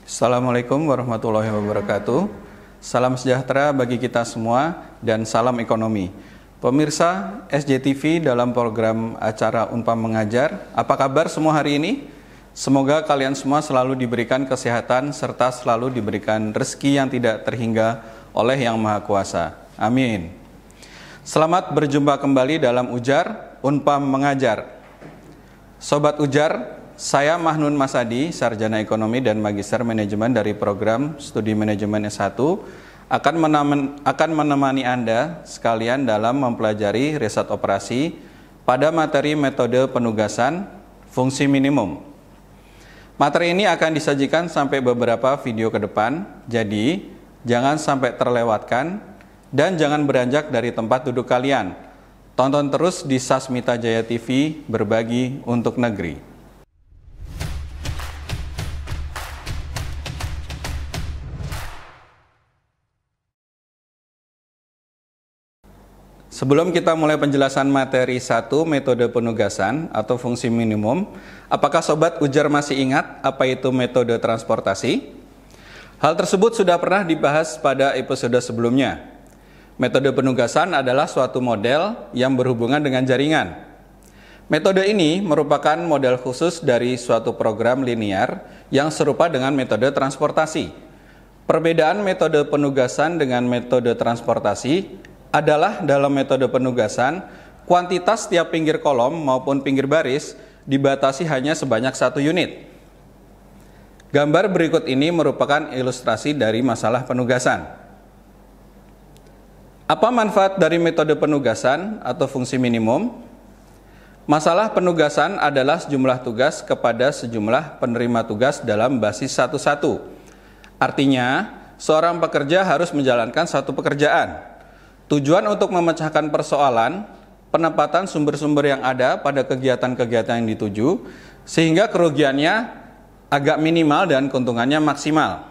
Assalamualaikum warahmatullahi wabarakatuh. Salam sejahtera bagi kita semua dan salam ekonomi. Pemirsa SJTV dalam program acara Unpam Mengajar, apa kabar semua hari ini? Semoga kalian semua selalu diberikan kesehatan serta selalu diberikan rezeki yang tidak terhingga oleh Yang Maha Kuasa. Amin. Selamat berjumpa kembali dalam Ujar Unpam Mengajar. Sobat Ujar, saya Mahnun Masadi, Sarjana Ekonomi dan Magister Manajemen dari program Studi Manajemen S1, akan menemani Anda sekalian dalam mempelajari riset operasi pada materi metode penugasan fungsi minimum. Materi ini akan disajikan sampai beberapa video ke depan, jadi jangan sampai terlewatkan dan jangan beranjak dari tempat duduk kalian. Tonton terus di Sasmita Jaya TV, berbagi untuk negeri. Sebelum kita mulai penjelasan materi 1 metode penugasan atau fungsi minimum, apakah Sobat Ujar masih ingat apa itu metode transportasi? Hal tersebut sudah pernah dibahas pada episode sebelumnya. Metode penugasan adalah suatu model yang berhubungan dengan jaringan. Metode ini merupakan model khusus dari suatu program linear yang serupa dengan metode transportasi. Perbedaan metode penugasan dengan metode transportasi adalah dalam metode penugasan, kuantitas setiap pinggir kolom maupun pinggir baris dibatasi hanya sebanyak 1 unit. Gambar berikut ini merupakan ilustrasi dari masalah penugasan. Apa manfaat dari metode penugasan atau fungsi minimum? Masalah penugasan adalah sejumlah tugas kepada sejumlah penerima tugas dalam basis satu-satu. Artinya, seorang pekerja harus menjalankan satu pekerjaan. Tujuan untuk memecahkan persoalan, penempatan sumber-sumber yang ada pada kegiatan-kegiatan yang dituju, sehingga kerugiannya agak minimal dan keuntungannya maksimal.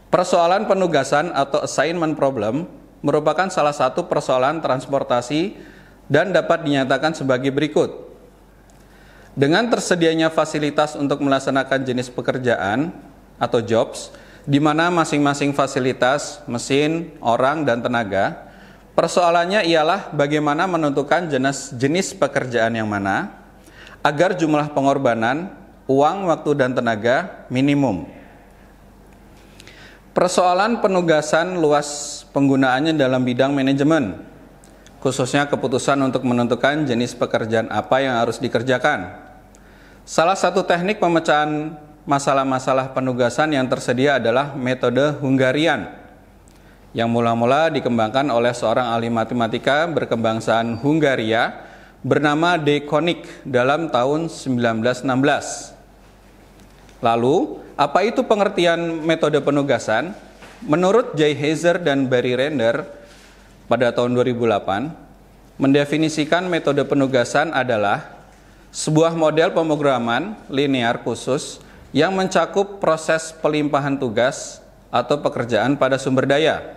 Persoalan penugasan atau assignment problem merupakan salah satu persoalan transportasi dan dapat dinyatakan sebagai berikut. Dengan tersedianya fasilitas untuk melaksanakan jenis pekerjaan atau jobs, di mana masing-masing fasilitas, mesin, orang, dan tenaga, persoalannya ialah bagaimana menentukan jenis pekerjaan yang mana, agar jumlah pengorbanan, uang, waktu, dan tenaga minimum. Persoalan penugasan luas penggunaannya dalam bidang manajemen, khususnya keputusan untuk menentukan jenis pekerjaan apa yang harus dikerjakan. Salah satu teknik pemecahan masalah-masalah penugasan yang tersedia adalah metode Hungarian yang mula-mula dikembangkan oleh seorang ahli matematika berkebangsaan Hungaria bernama D. Konik dalam tahun 1916. Lalu, apa itu pengertian metode penugasan? Menurut J. Heiser dan Barry Render pada tahun 2008, mendefinisikan metode penugasan adalah sebuah model pemrograman linear khusus yang mencakup proses pelimpahan tugas atau pekerjaan pada sumber daya.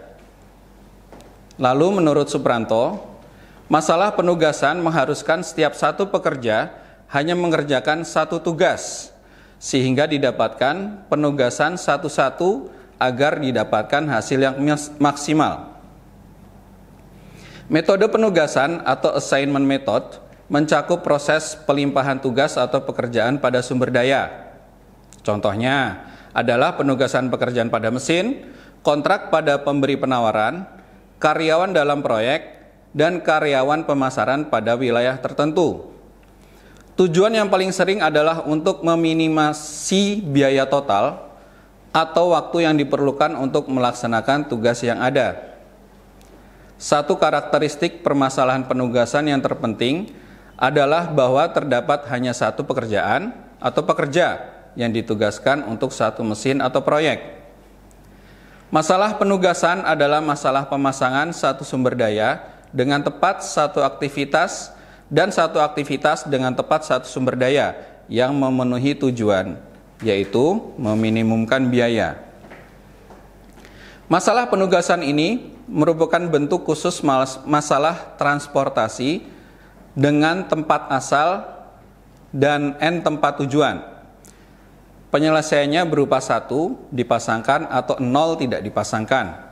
Lalu menurut Supranto, masalah penugasan mengharuskan setiap satu pekerja hanya mengerjakan satu tugas, sehingga didapatkan penugasan satu-satu agar didapatkan hasil yang maksimal. Metode penugasan atau assignment method mencakup proses pelimpahan tugas atau pekerjaan pada sumber daya. Contohnya adalah penugasan pekerjaan pada mesin, kontrak pada pemberi penawaran, karyawan dalam proyek, dan karyawan pemasaran pada wilayah tertentu. Tujuan yang paling sering adalah untuk meminimasi biaya total atau waktu yang diperlukan untuk melaksanakan tugas yang ada. Satu karakteristik permasalahan penugasan yang terpenting adalah bahwa terdapat hanya satu pekerjaan atau pekerja yang ditugaskan untuk satu mesin atau proyek. Masalah penugasan adalah masalah pemasangan satu sumber daya dengan tepat satu aktivitas dan satu aktivitas dengan tepat satu sumber daya yang memenuhi tujuan, yaitu meminimumkan biaya. Masalah penugasan ini merupakan bentuk khusus masalah transportasi dengan tempat asal dan N tempat tujuan. Penyelesaiannya berupa 1 dipasangkan atau 0 tidak dipasangkan.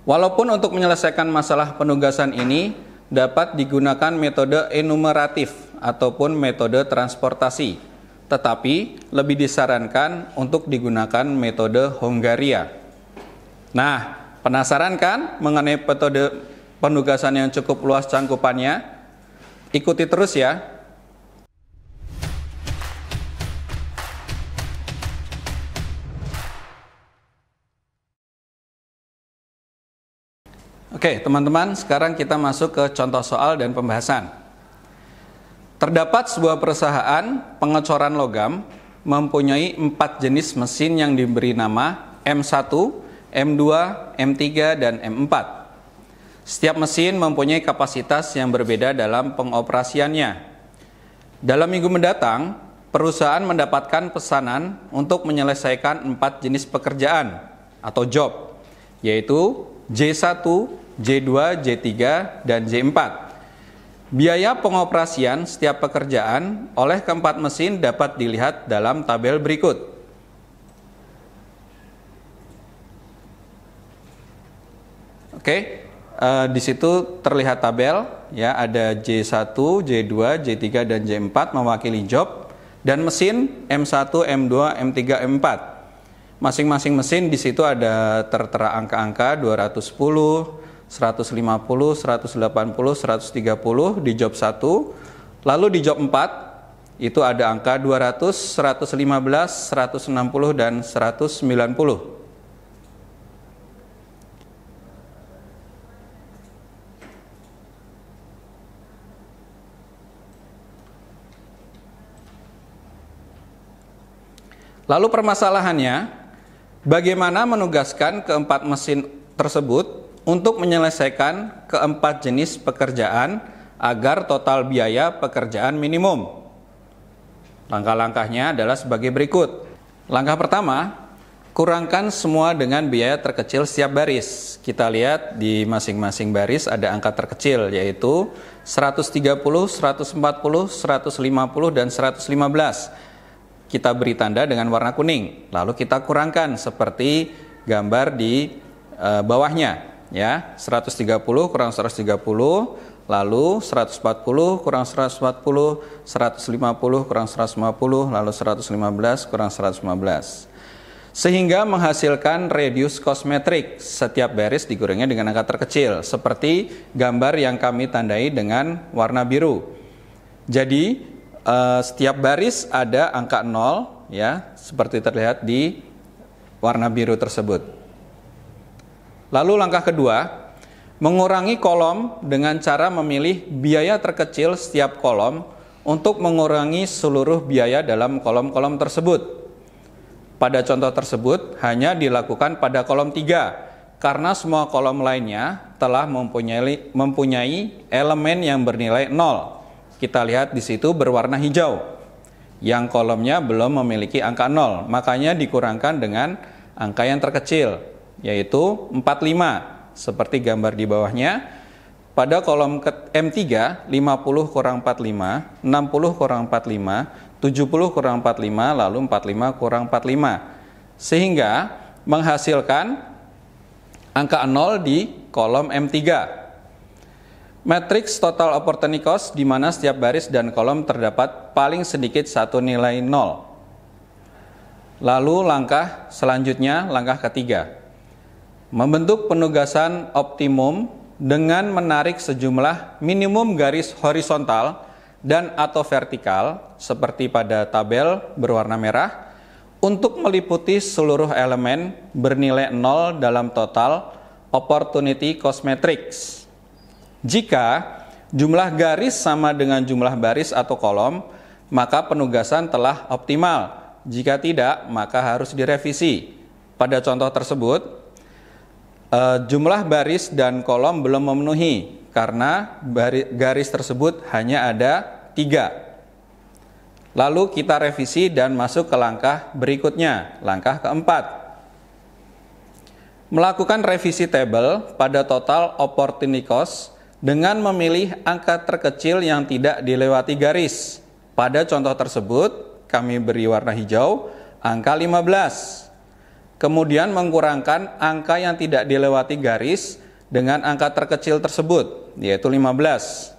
Walaupun untuk menyelesaikan masalah penugasan ini dapat digunakan metode enumeratif ataupun metode transportasi, tetapi lebih disarankan untuk digunakan metode Hongaria. Nah, penasaran kan mengenai metode penugasan yang cukup luas cangkupannya? Ikuti terus ya. Oke, teman-teman, sekarang kita masuk ke contoh soal dan pembahasan. Terdapat sebuah perusahaan pengecoran logam mempunyai 4 jenis mesin yang diberi nama M1, M2, M3, dan M4. Setiap mesin mempunyai kapasitas yang berbeda dalam pengoperasiannya. Dalam minggu mendatang, perusahaan mendapatkan pesanan untuk menyelesaikan 4 jenis pekerjaan atau job, yaitu J1, J2, J3, dan J4. Biaya pengoperasian setiap pekerjaan oleh keempat mesin dapat dilihat dalam tabel berikut. Oke, di situ terlihat tabel, ya, ada J1, J2, J3, dan J4 mewakili job, dan mesin M1, M2, M3, M4. Masing-masing mesin di situ ada tertera angka-angka 210, 150, 180, 130 di job 1. Lalu di job 4 itu ada angka 200, 115, 160, dan 190. Lalu permasalahannya, bagaimana menugaskan keempat mesin tersebut untuk menyelesaikan keempat jenis pekerjaan agar total biaya pekerjaan minimum? Langkah-langkahnya adalah sebagai berikut. Langkah pertama, kurangkan semua dengan biaya terkecil setiap baris. Kita lihat di masing-masing baris ada angka terkecil, yaitu 130, 140, 150, dan 115. Kita beri tanda dengan warna kuning, lalu kita kurangkan seperti gambar di bawahnya, ya. 130 kurang 130, lalu 140 kurang 140, 150 kurang 150, lalu 115 kurang 115. Sehingga menghasilkan radius kosmetrik. Setiap baris dikurangi dengan angka terkecil, seperti gambar yang kami tandai dengan warna biru. Jadi setiap baris ada angka 0, ya, seperti terlihat di warna biru tersebut. Lalu langkah kedua, mengurangi kolom dengan cara memilih biaya terkecil setiap kolom untuk mengurangi seluruh biaya dalam kolom-kolom tersebut. Pada contoh tersebut hanya dilakukan pada kolom 3, karena semua kolom lainnya telah mempunyai elemen yang bernilai 0. Kita lihat di situ berwarna hijau, yang kolomnya belum memiliki angka 0, makanya dikurangkan dengan angka yang terkecil, yaitu 45, seperti gambar di bawahnya. Pada kolom M3, 50 kurang 45, 60 kurang 45, 70 kurang 45, lalu 45 kurang 45, sehingga menghasilkan angka 0 di kolom M3. Matriks total opportunity cost di mana setiap baris dan kolom terdapat paling sedikit satu nilai 0. Lalu langkah selanjutnya, langkah ketiga, membentuk penugasan optimum dengan menarik sejumlah minimum garis horizontal dan atau vertikal seperti pada tabel berwarna merah untuk meliputi seluruh elemen bernilai 0 dalam total opportunity cost matrix. Jika jumlah garis sama dengan jumlah baris atau kolom, maka penugasan telah optimal. Jika tidak, maka harus direvisi. Pada contoh tersebut, jumlah baris dan kolom belum memenuhi karena garis tersebut hanya ada 3. Lalu kita revisi dan masuk ke langkah berikutnya, langkah keempat. Melakukan revisi tabel pada total opportunity cost dengan memilih angka terkecil yang tidak dilewati garis. Pada contoh tersebut, kami beri warna hijau, angka 15. Kemudian mengkurangkan angka yang tidak dilewati garis dengan angka terkecil tersebut, yaitu 15.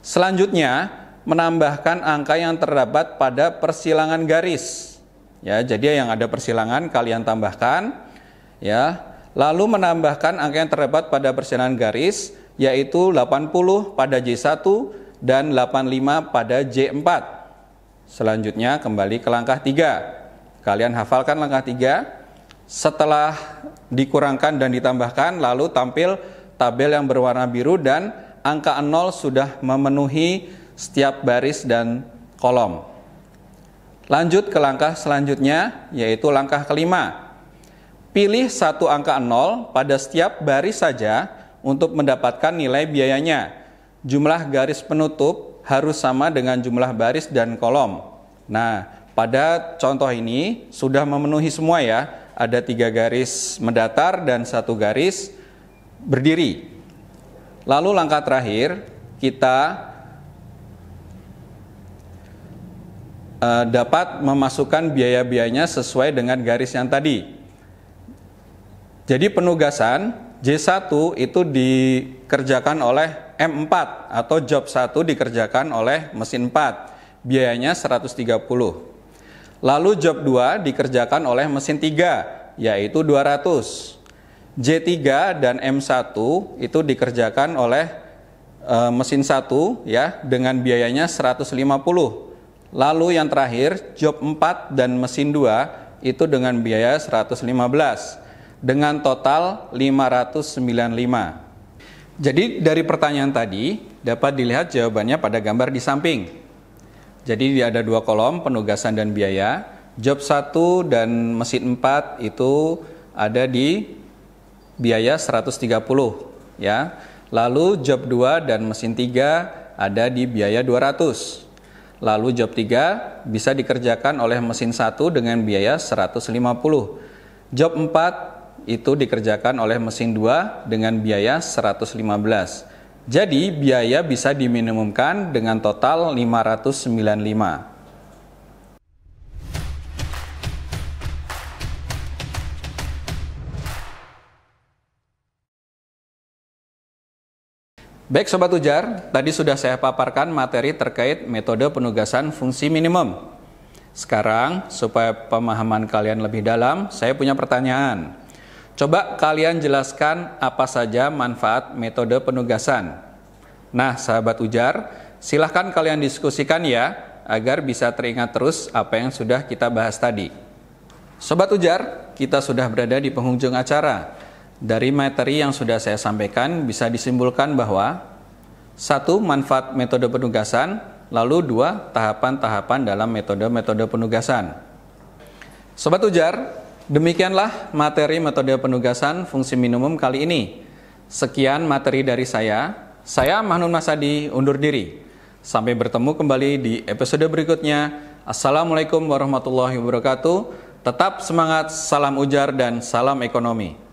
Selanjutnya, menambahkan angka yang terdapat pada persilangan garis. Ya, jadi yang ada persilangan kalian tambahkan, ya. Lalu menambahkan angka yang terdapat pada persilangan garis, yaitu 80 pada J1 dan 85 pada J4. Selanjutnya kembali ke langkah 3. Kalian hafalkan langkah 3. Setelah dikurangkan dan ditambahkan, lalu tampil tabel yang berwarna biru dan angka 0 sudah memenuhi setiap baris dan kolom. Lanjut ke langkah selanjutnya, yaitu langkah kelima. Pilih satu angka 0 pada setiap baris saja untuk mendapatkan nilai biayanya. Jumlah garis penutup harus sama dengan jumlah baris dan kolom. Nah, pada contoh ini sudah memenuhi semua ya. Ada 3 garis mendatar dan 1 garis berdiri. Lalu langkah terakhir, kita dapat memasukkan biaya-biayanya sesuai dengan garis yang tadi. Jadi penugasan J1 itu dikerjakan oleh M4 atau job 1 dikerjakan oleh mesin 4. Biayanya 130. Lalu job 2 dikerjakan oleh mesin 3, yaitu 200. J3 dan M1 itu dikerjakan oleh mesin 1 ya dengan biayanya 150. Lalu yang terakhir job 4 dan mesin 2 itu dengan biaya 115 dengan total 595. Jadi dari pertanyaan tadi dapat dilihat jawabannya pada gambar di samping. Jadi ada 2 kolom penugasan dan biaya. Job 1 dan mesin 4 itu ada di biaya 130 ya. Lalu job 2 dan mesin 3 ada di biaya 200. Lalu job 3 bisa dikerjakan oleh mesin 1 dengan biaya 150. Job 4 itu dikerjakan oleh mesin 2 dengan biaya 115. Jadi biaya bisa diminimumkan dengan total 595. Baik Sobat Ujar, tadi sudah saya paparkan materi terkait metode penugasan fungsi minimum. Sekarang, supaya pemahaman kalian lebih dalam, saya punya pertanyaan. Coba kalian jelaskan apa saja manfaat metode penugasan. Nah, sahabat Ujar, silahkan kalian diskusikan ya, agar bisa teringat terus apa yang sudah kita bahas tadi. Sobat Ujar, kita sudah berada di penghujung acara. Dari materi yang sudah saya sampaikan bisa disimpulkan bahwa 1. Manfaat metode penugasan, lalu 2. Tahapan-tahapan dalam metode-metode penugasan. Sobat Ujar, demikianlah materi metode penugasan fungsi minimum kali ini. Sekian materi dari saya. Saya Mahnun Masadi undur diri. Sampai bertemu kembali di episode berikutnya. Assalamualaikum warahmatullahi wabarakatuh. Tetap semangat, salam ujar dan salam ekonomi.